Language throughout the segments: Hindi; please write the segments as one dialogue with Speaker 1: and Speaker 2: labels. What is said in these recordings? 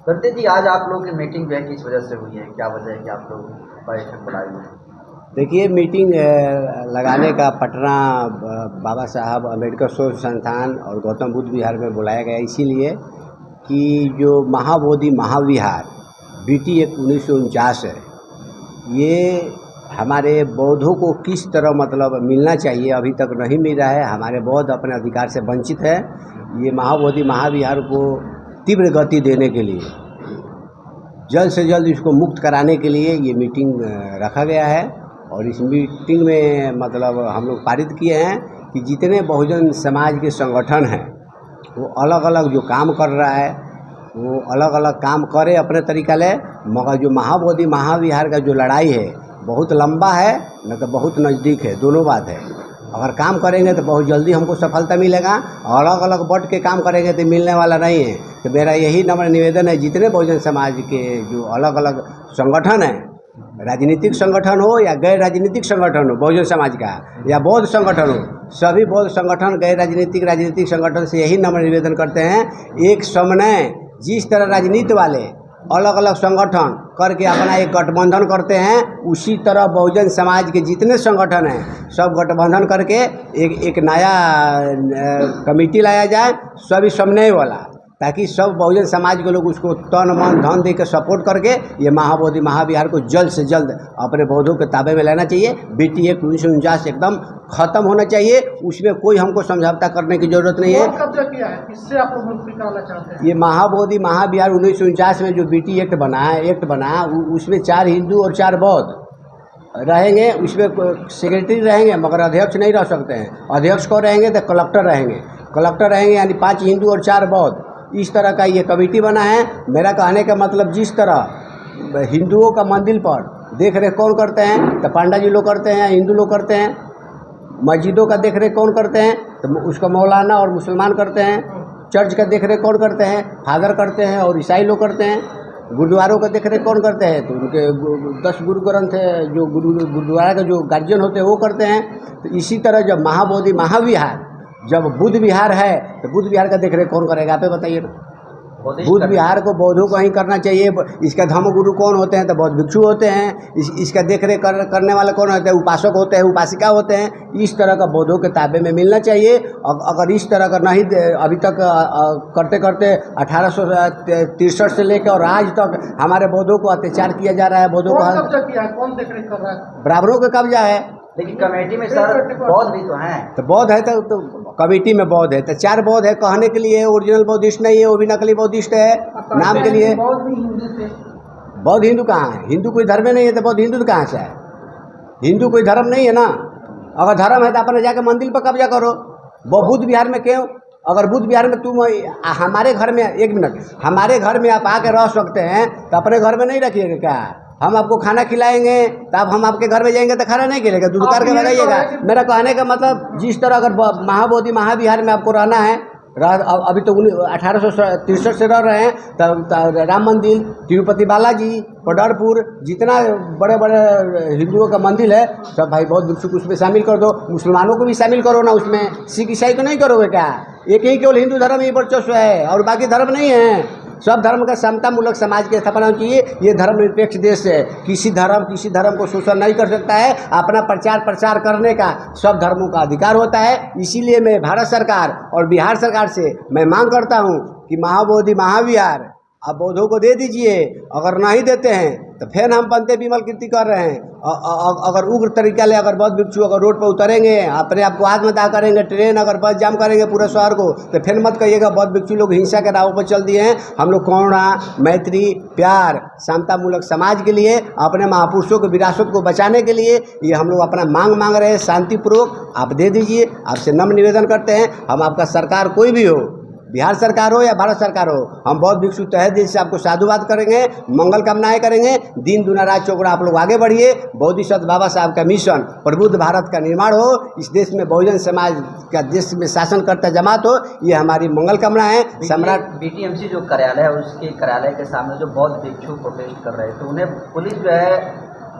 Speaker 1: गुरतेज जी, आज आप लोग की मीटिंग जो है किस वजह से हुई है? क्या वजह है कि आप लोग बैठक बुलाई हुई है?
Speaker 2: देखिए, मीटिंग लगाने का पटना बाबा साहब अम्बेडकर शोध संस्थान और गौतम बुद्ध विहार में बुलाया गया इसीलिए कि जो महाबोधि महाविहार BT एक्ट 1949 है, ये हमारे बौद्धों को किस तरह मतलब मिलना चाहिए, अभी तक नहीं मिल रहा है। हमारे बौद्ध अपने अधिकार से वंचित है। ये महाबोधि महाविहार को तीव्र गति देने के लिए, जल्द से जल्द इसको मुक्त कराने के लिए ये मीटिंग रखा गया है। और इस मीटिंग में मतलब हम लोग पारित किए हैं कि जितने बहुजन समाज के संगठन हैं वो अलग अलग जो काम कर रहा है वो अलग अलग काम करे अपने तरीका ले, मगर जो महाबोधि महाविहार का जो लड़ाई है बहुत लंबा है, न तो बहुत नज़दीक है, दोनों बात है। अगर काम करेंगे तो बहुत जल्दी हमको सफलता मिलेगा, और अलग अलग बट के काम करेंगे तो मिलने वाला नहीं है। तो मेरा यही नम्र निवेदन है, जितने बहुजन समाज के जो अलग अलग संगठन हैं, राजनीतिक संगठन हो या गैर राजनीतिक संगठन हो बहुजन समाज का, या बौद्ध संगठन हो, सभी बौद्ध संगठन गैर राजनीतिक संगठन से यही नम्र निवेदन करते हैं, एक समन्वय जिस तरह राजनीति वाले अलग अलग संगठन करके अपना एक गठबंधन करते हैं, उसी तरह बहुजन समाज के जितने संगठन हैं सब गठबंधन करके एक नया कमेटी लाया जाए, सभी समन्वय वाला, ताकि सब बहुजन समाज के लोग उसको तन मन धन दे के सपोर्ट करके ये महाबोधि महाविहार को जल्द से जल्द अपने बौद्धों के ताबे में लेना चाहिए। BT एक्ट 1949 एकदम ख़त्म होना चाहिए, उसमें कोई हमको समझौता करने की ज़रूरत नहीं है।
Speaker 3: कब्जा किया है, किससे आप लोग मुक्ति कराना चाहते हैं?
Speaker 2: ये महाबोधि महाविहार 1949 में जो BT एक्ट बना उसमें 4 हिंदू और 4 बौद्ध रहेंगे। उसमें सेक्रेटरी रहेंगे मगर अध्यक्ष नहीं रह सकते हैं। अध्यक्ष को रहेंगे तो कलेक्टर रहेंगे यानी 5 हिंदू और 4 बौद्ध, इस तरह का ये कमेटी बना है। मेरा कहने का मतलब, जिस तरह हिंदुओं का मंदिर पर देख रेख कौन करते हैं तो पांडा जी लोग करते हैं, हिंदू लोग करते हैं। मस्जिदों का देख रेख कौन करते हैं तो उसका मौलाना और मुसलमान करते हैं। चर्च का देख रेख कौन करते हैं, फादर करते हैं और ईसाई लोग करते हैं। गुरुद्वारों का देख रेख कौन करते हैं तो उनके 10 गुरु ग्रंथ है, जो गुरुद्वारा के जो गार्जियन होते हैं वो करते हैं। तो इसी तरह जब महाबोधि महाविहार, जब बुद्ध विहार है तो बुद्ध विहार का देख रेख कौन करेगा? आप बताइए। बुद्ध विहार को बौद्धों को ही करना चाहिए। इसका धर्म गुरु कौन होते हैं तो बौद्ध भिक्षु होते हैं। इसका देख रेख करने वाले कौन होते हैं? उपासक होते हैं, उपासिका होते हैं। इस तरह का बौद्धों के ताबे में मिलना चाहिए। अगर इस तरह का नहीं, अभी तक करते करते 1863 से लेकर और आज तक हमारे बौद्धों को अत्याचार किया जा रहा है। बौद्धों को
Speaker 3: कब्जा किया है, कौन देख रेख कर रहा है?
Speaker 2: बराबरों का कब्जा है।
Speaker 1: लेकिन कमेटी में सर बौद्ध भी तो हैं।
Speaker 2: तो बौद्ध है तो कमेटी में बौद्ध है तो 4 बौद्ध है, कहने के लिए ओरिजिनल बौद्धिस्ट नहीं है, वो भी नकली बौद्धिस्ट है नाम के लिए।
Speaker 3: बौद्ध भी हिंदू थे।
Speaker 2: बौद्ध हिंदू कहाँ है? हिंदू कोई धर्म में नहीं है तो बौद्ध हिंदू तो कहाँ से है? हिंदू कोई धर्म नहीं है ना। अगर धर्म है तो अपने जाके मंदिर पर कब्जा करो। वो बुद्ध विहार में क्यों? अगर बुद्ध विहार में तुम हमारे घर में, 1 मिनट, हमारे घर में आप आके रह सकते हैं तो अपने घर में नहीं रखिएगा क्या? हम आपको खाना खिलाएंगे तब हम आपके घर में जाएंगे तो खाना नहीं खिलाएगा, दूध उतार के लगाइएगा। मेरा कहने का मतलब, जिस तरह अगर महाबोधि महाविहार में आपको रहना है, अभी तो 1863 से रह रहे हैं, तब राम मंदिर, तिरुपति बालाजी, पंढरपुर, जितना बड़े बड़े हिंदुओं का मंदिर है सब भाई बौद्ध भिक्षु को उसमें शामिल कर दो। मुसलमानों को भी शामिल करो ना उसमें। सिख ईसाई को नहीं करोगे क्या? एक ही केवल हिंदू धर्म ही वर्चस्व है और बाकी धर्म नहीं है। सब धर्म का समता मूलक समाज की स्थापना चाहिए। ये धर्मनिरपेक्ष देश है, किसी धर्म को शोषण नहीं कर सकता है। अपना प्रचार करने का सब धर्मों का अधिकार होता है। इसीलिए मैं भारत सरकार और बिहार सरकार से मैं मांग करता हूँ कि महाबोधि महाविहार आप बौद्धों को दे दीजिए। अगर नहीं देते हैं तो फिर हम पंते विमल कीर्ति कर रहे हैं। अगर उग्र तरीका ले अगर बौद्ध भिक्षु अगर रोड पर उतरेंगे, अपने आप को आत्मदाह करेंगे, ट्रेन अगर बस जाम करेंगे पूरे शहर को, तो फिर मत कहिएगा बौद्ध भिक्षु लोग हिंसा के राहों पर चल दिए हैं। हम लोग करुणा, मैत्री, प्यार, समता मूलक समाज के लिए, अपने महापुरुषों की विरासत को बचाने के लिए ये हम लोग अपना मांग रहे हैं शांतिपूर्वक। आप दे दीजिए, आपसे नम्र निवेदन करते हैं। हम आपका सरकार कोई भी हो, बिहार सरकार हो या भारत सरकार हो, हम बौद्ध भिक्षु तहे दिल से आपको साधुवाद करेंगे, मंगल कामनाएं करेंगे। दिन दुना रात चौगुना आप लोग आगे बढ़िए। बोधिसत्व बाबा साहब का मिशन प्रबुद्ध भारत का निर्माण हो, इस देश में बहुजन समाज का देश में शासन करता जमात हो, ये हमारी मंगल कामना है। सम्राट
Speaker 1: BTMC जो कार्यालय है, उसके कार्यालय के सामने जो बौद्ध भिक्षु प्रोटेस्ट कर रहे थे, उन्हें पुलिस जो है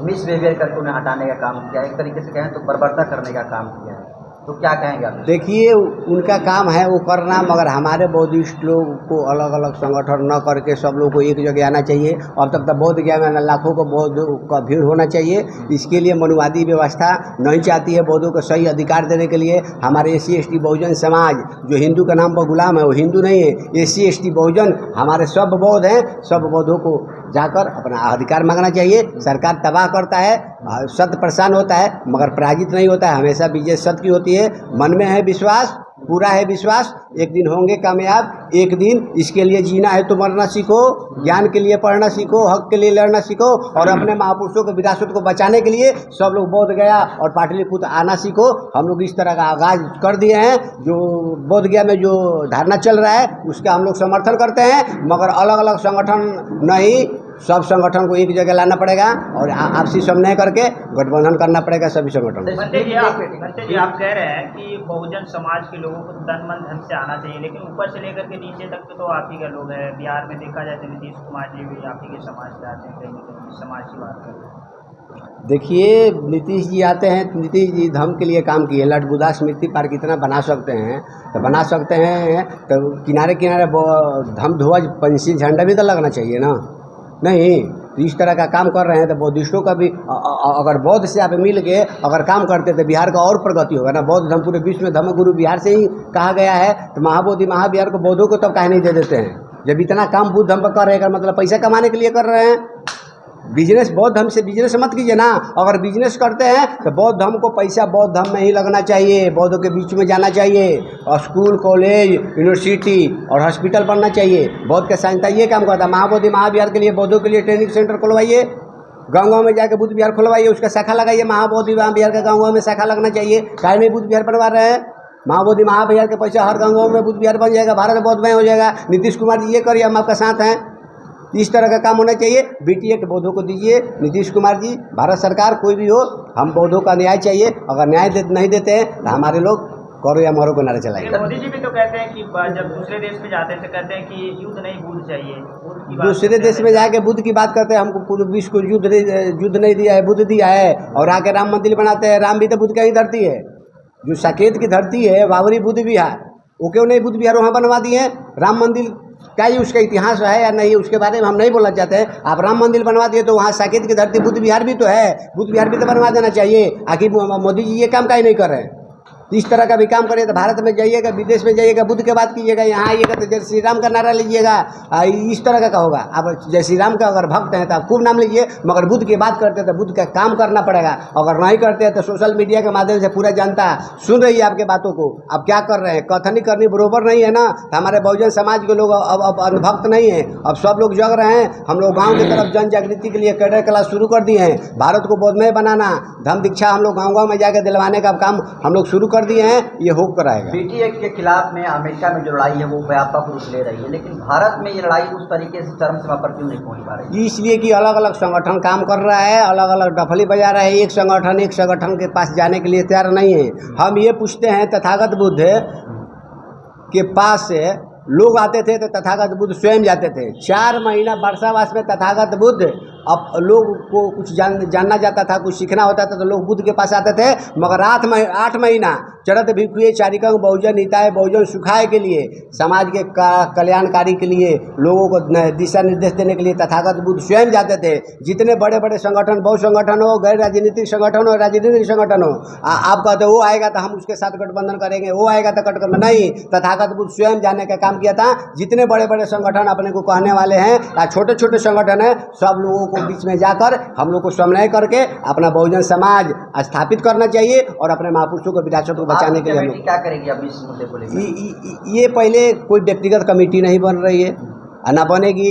Speaker 1: मिसबिहेवियर करके उन्हें हटाने का काम किया, एक तरीके से कहें तो बर्बरता करने का काम किया है। तो क्या कहेंगे आप?
Speaker 2: देखिए, उनका काम है वो करना, मगर हमारे बौद्धिस्ट लोग को अलग अलग संगठन न करके सब लोग को एक जगह आना चाहिए। अब तक तो बौद्ध गया में लाखों को बौद्ध का भीड़ होना चाहिए। इसके लिए मनुवादी व्यवस्था नहीं चाहती है बौद्धों को सही अधिकार देने के लिए। हमारे SC ST बहुजन समाज जो हिंदू के नाम पर गुलाम है वो हिंदू नहीं है। SC ST बहुजन हमारे सब बौद्ध हैं, सब बौद्धों को जाकर अपना अधिकार मांगना चाहिए। सरकार तबाह करता है, सत्य प्रसन्न होता है मगर पराजित नहीं होता है। हमेशा विजय सत्य की होती है। मन में है विश्वास, पूरा है विश्वास, एक दिन होंगे कामयाब। एक दिन इसके लिए जीना है तो मरना सीखो, ज्ञान के लिए पढ़ना सीखो, हक के लिए लड़ना सीखो और अपने महापुरुषों के विरासत को बचाने के लिए सब लोग बोध गया और पाटलिपुत्र आना सीखो। हम लोग इस तरह का आगाज कर दिए हैं। जो बोध गया में जो धारणा चल रहा है उसका हम लोग समर्थन करते हैं, मगर अलग अलग संगठन नहीं, सब संगठन को एक जगह लाना पड़ेगा और आपसी समन्वय करके गठबंधन करना पड़ेगा सभी संगठन।
Speaker 4: भंते जी आप कह रहे हैं कि बहुजन समाज के लोगों को तन मन धन से आना चाहिए, लेकिन ऊपर से लेकर के नीचे तक तो आप ही का लोग हैं। बिहार में देखा जाए तो नीतीश कुमार जी भी आप ही के समाज से आते हैं, कहीं ना कहीं समाज की बात करते हैं।
Speaker 2: देखिए, नीतीश जी आते हैं, नीतीश जी धर्म के लिए काम किए। लठ बुदा स्मृति पार्क इतना बना सकते हैं तो बना सकते हैं, तो किनारे किनारे धम ध्वज पंछी झंडा भी तो लगना चाहिए ना। नहीं, तो इस तरह का काम कर रहे हैं तो बौद्धिस्टों का भी अगर बौद्ध से आप मिल के अगर काम करते तो बिहार का और प्रगति होगा ना। बौद्ध धर्म पूरे विश्व में धर्मगुरु बिहार से ही कहा गया है, तो महाबोधि महाविहार को बौद्धों को तब काहे नहीं दे देते हैं? जब इतना काम बुद्ध धर्म पर कर रहे हैं, मतलब पैसा कमाने के लिए कर रहे हैं। बिजनेस बौद्ध धर्म से बिजनेस मत कीजिए ना। अगर बिजनेस करते हैं तो बौद्ध धर्म को पैसा बौद्ध धर्म में ही लगना चाहिए, बौद्धों के बीच में जाना चाहिए और स्कूल कॉलेज यूनिवर्सिटी और हॉस्पिटल बनना चाहिए। बौद्ध के संस्था ये काम करता है। महाबोधि महाविहार के लिए बौद्धों के लिए ट्रेनिंग सेंटर खुलवाइए, गाँव में जाकर बुद्ध विहार खुलवाइए, उसका शाखा लगाइए। महाबोधि महाविहार का गाँव में शाखा लगना चाहिए। काहे नहीं बुद्ध विहार बनवा रहे हैं? महाबोधि महाविहार के पैसा हर गाँव में बुद्ध विहार बन जाएगा, भारत बौद्धमय हो जाएगा। नीतीश कुमार जी ये करिए, हम आपका साथ हैं। इस तरह का काम होना चाहिए। BT एक्ट बौद्धों को दीजिए, नीतीश कुमार जी, भारत सरकार कोई भी हो, हम बौद्धों का न्याय चाहिए। अगर न्याय नहीं देते हैं तो हमारे लोग करो या मरो को नारे चलाएंगे।
Speaker 4: मोदी जी भी तो कहते हैं कि जब दूसरे देश में जाते हैं तो कहते हैं कि युद्ध नहीं बुद्ध चाहिए।
Speaker 2: दूसरे देश में जाके बुद्ध की बात करते हैं। हमको पूरे विश्व को युद्ध नहीं दिया है, बुद्ध दिया है। और आके राम मंदिर बनाते हैं। राम भी तो बुद्ध का ही धरती है। जो साकेत की धरती है बाबरी बुद्ध विहार, वो क्यों नहीं बुद्ध विहार वहाँ बनवा दिए हैं? राम मंदिर क्या ये उसका इतिहास है या नहीं, उसके बारे में हम नहीं बोलना चाहते हैं। आप राम मंदिर बनवा दिए तो वहाँ साकेत की धरती बुद्ध विहार भी तो है, बुद्ध विहार भी तो बनवा देना चाहिए। आखिर मोदी जी ये काम काहे नहीं कर रहे हैं? इस तरह का भी काम करिए तो भारत में जाइएगा, विदेश में जाइएगा, बुद्ध की बात कीजिएगा, यहाँ आइएगा तो जय श्री राम का नारा लीजिएगा। इस तरह का होगा। आप जय श्री राम का अगर भक्त हैं तो आप खूब नाम लीजिए, मगर बुद्ध की बात करते हैं तो बुद्ध का काम करना पड़ेगा। अगर नहीं करते हैं तो सोशल मीडिया के माध्यम से पूरा जनता सुन रही है आपके बातों को। आप क्या कर रहे हैं? कथनी करनी बरोबर नहीं है ना। तो हमारे बहुजन समाज के लोग अब अंधभक्त नहीं है, अब सब लोग जग रहे हैं। हम लोग गाँव की तरफ जन जागृति के लिए कैडर क्लास शुरू कर दिए हैं। भारत को बौद्धमय बनाना, धम्म दीक्षा हम लोग गाँव में जाकर दिलवाने का काम हम लोग शुरू कर दिए हैं। ये हो कराएगा।
Speaker 1: BT एक्ट के खिलाफ में अमेरिका में जो लड़ाई है वो व्यापक रूप ले रही है, लेकिन भारत में ये लड़ाई उस तरीके से चरम सीमा पर क्यों नहीं पहुंच पा रही?
Speaker 2: इसलिए कि अलग अलग संगठन काम कर रहा है, अलग अलग डफली बजा रहा है। एक संगठन के पास जाने के लिए तैयार नहीं है। हम ये पूछते हैं, तथागत बुद्ध के पास से लोग आते थे तो तथागत बुद्ध स्वयं जाते थे। 4 महीना वर्षावास में तथागत बुद्ध अब लोग को कुछ जानना जाता था, कुछ सीखना होता था तो लोग बुद्ध के पास आते थे। मगर 8 महीना चरत भिक्षुए चारिकंग बहुजन हिताय बहुजन सुखाय के लिए, समाज के कल्याणकारी के लिए, लोगों को दिशा निर्देश देने के लिए तथागत बुद्ध स्वयं जाते थे। जितने बड़े बड़े संगठन, बहु संगठन हो, गैर राजनीतिक संगठन हो, राजनीतिक संगठन हो, आप कहते वो आएगा तो हम उसके साथ गठबंधन करेंगे, वो आएगा तो गठबंधन नहीं। तथागत बुद्ध स्वयं जाने का काम किया था। जितने बड़े बड़े संगठन अपने को कहने वाले हैं या छोटे छोटे संगठन हैं, सब लोगों को बीच में जाकर हम लोग को समन्वय करके अपना बहुजन समाज स्थापित करना चाहिए और अपने महापुरुषों को विरासत को बचाने के लिए हम लोग
Speaker 1: क्या करेंगे अब इस मुद्दे को लेकर?
Speaker 2: ये पहले कोई व्यक्तिगत कमेटी नहीं बन रही है, ना बनेगी।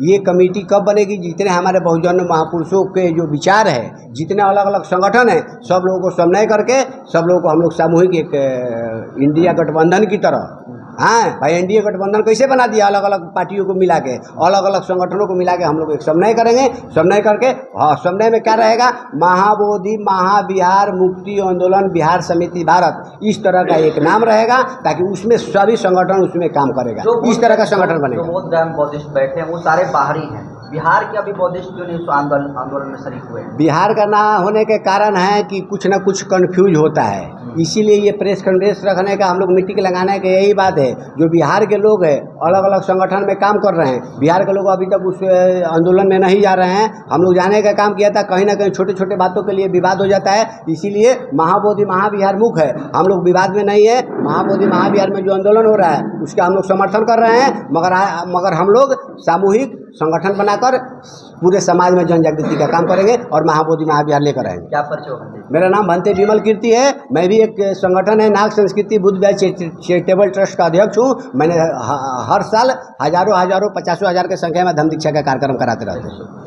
Speaker 2: ये कमेटी कब बनेगी? जितने हमारे बहुजन महापुरुषों के जो विचार है, जितने अलग अलग संगठन हैं, सब लोगों को समन्वय करके सब लोगों को हम लोग सामूहिक एक इंडिया गठबंधन की तरह, हाँ भाई, एनडीए गठबंधन कैसे बना दिया? अलग अलग पार्टियों को मिला के, अलग अलग संगठनों को मिला के हम लोग एक समन्वय करेंगे। समन्वय करके, हाँ, समन्वय में क्या रहेगा? महाबोधि महाविहार मुक्ति आंदोलन बिहार समिति भारत, इस तरह का एक नाम रहेगा, ताकि उसमें सभी संगठन उसमें काम करेगा। इस तरह का संगठन बनेगा।
Speaker 1: जो बौद्ध बौद्धिस्ट बैठे हैं वो सारे बाहरी हैं, बिहार के अभी बौद्धिस्ट क्यों नहीं उस आंदोलन में शरीक हुए हैं?
Speaker 2: बिहार का ना होने के कारण है कि कुछ ना कुछ कन्फ्यूज होता है, इसीलिए ये प्रेस कॉन्फ्रेंस रखने का हम लोग मीटिंग लगाने का यही बात है। जो बिहार के लोग हैं अलग अलग संगठन में काम कर रहे हैं, बिहार के लोग अभी तक उस आंदोलन में नहीं जा रहे हैं। हम लोग जाने का काम किया था, कहीं ना कहीं छोटे छोटे बातों के लिए विवाद हो जाता है, इसीलिए महाबोधि महाविहार मुख है, हम लोग विवाद में नहीं है। महाबोधि महाविहार में जो आंदोलन हो रहा है उसका हम लोग समर्थन कर रहे हैं, मगर हम लोग सामूहिक संगठन बनाकर पूरे समाज में जन जागृति का काम करेंगे और महाबोधि महाविहार लेकर आएंगे।
Speaker 1: क्या परिचय होगा?
Speaker 2: मेरा नाम भंते विमल कीर्ति है, मैं भी एक संगठन है नाग संस्कृति बुद्ध विहार चैरिटेबल ट्रस्ट का अध्यक्ष हूँ। मैंने हर साल हजारों 50,000 की संख्या में धम्म दीक्षा का कार्यक्रम कराते रहते हैं।